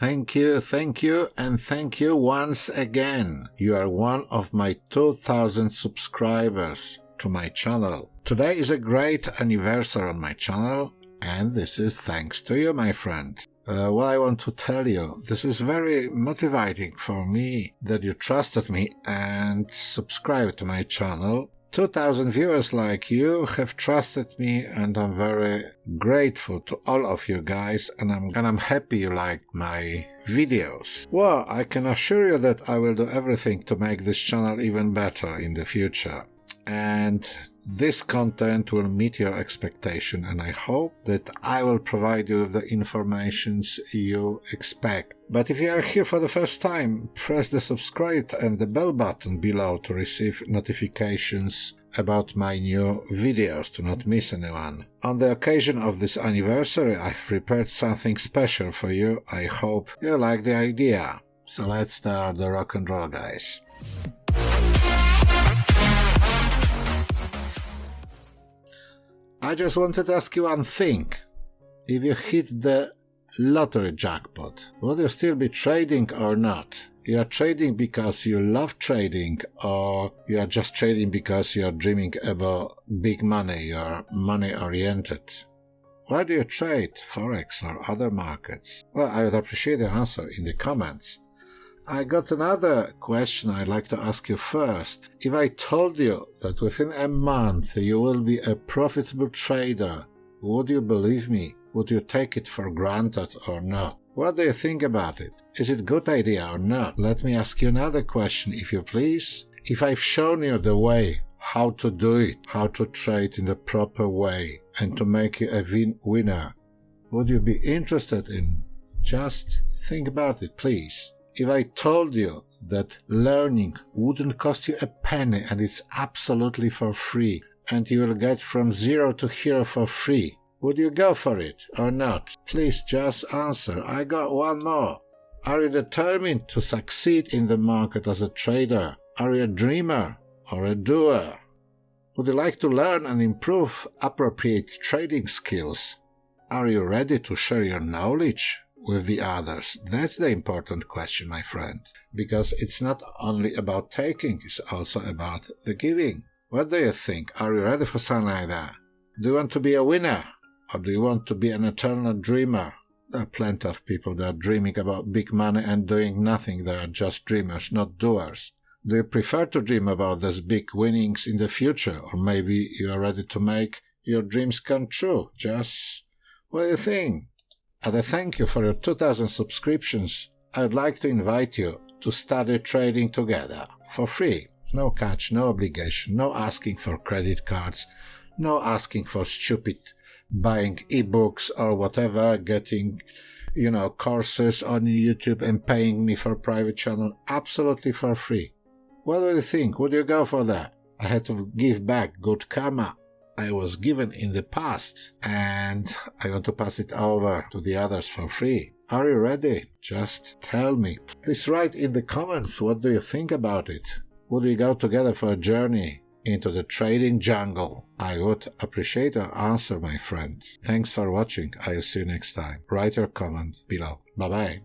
Thank you, and thank you once again. You are one of my 2000 subscribers to my channel. Today is a great anniversary on my channel, and this is thanks to you, my friend. What I want to tell you, this is very motivating for me that you trusted me and subscribed to my channel. 2000 viewers like you have trusted me, and I'm very grateful to all of you guys, and I'm happy you like my videos. Well, I can assure you that I will do everything to make this channel even better in the future. And this content will meet your expectation, and I hope that I will provide you with the informations you expect. But if you are here for the first time, press the subscribe and the bell button below to receive notifications about my new videos, to not miss anyone. On the occasion of this anniversary, I've prepared something special for you. I hope you like the idea. So let's start the rock and roll, guys. I just wanted to ask you one thing. If you hit the lottery jackpot, would you still be trading or not? You are trading because you love trading, or you are just trading because you are dreaming about big money, you are money-oriented? Why do you trade Forex or other markets? Well, I would appreciate the answer in the comments. I got another question I'd like to ask you first. If I told you that within a month you will be a profitable trader, would you believe me? Would you take it for granted or not? What do you think about it? Is it a good idea or not? Let me ask you another question, if you please. If I've shown you the way how to do it, how to trade in the proper way and to make you a winner, would you be interested in? Just think about it, please. If I told you that learning wouldn't cost you a penny and it's absolutely for free, and you will get from zero to hero for free, would you go for it or not? Please just answer. I got one more. Are you determined to succeed in the market as a trader? Are you a dreamer or a doer? Would you like to learn and improve appropriate trading skills? Are you ready to share your knowledge with the others? That's the important question, my friend, because it's not only about taking, it's also about the giving. What do you think? Are you ready for something like that? Do you want to be a winner, or do you want to be an eternal dreamer? There are plenty of people that are dreaming about big money and doing nothing. They are just dreamers, not doers. Do you prefer to dream about those big winnings in the future, or maybe you are ready to make your dreams come true? Just what do you think? As a thank you for your 2000 subscriptions, I would like to invite you to study trading together for free. No catch, no obligation, no asking for credit cards, no asking for stupid buying ebooks or whatever, getting, courses on YouTube and paying me for a private channel. Absolutely for free. What do you think? Would you go for that? I had to give back good karma I was given in the past, and I want to pass it over to the others for free. Are you ready? Just tell me. Please write in the comments, what do you think about it? Would we go together for a journey into the trading jungle? I would appreciate your answer, my friend. Thanks for watching. I'll see you next time. Write your comment below. Bye-bye.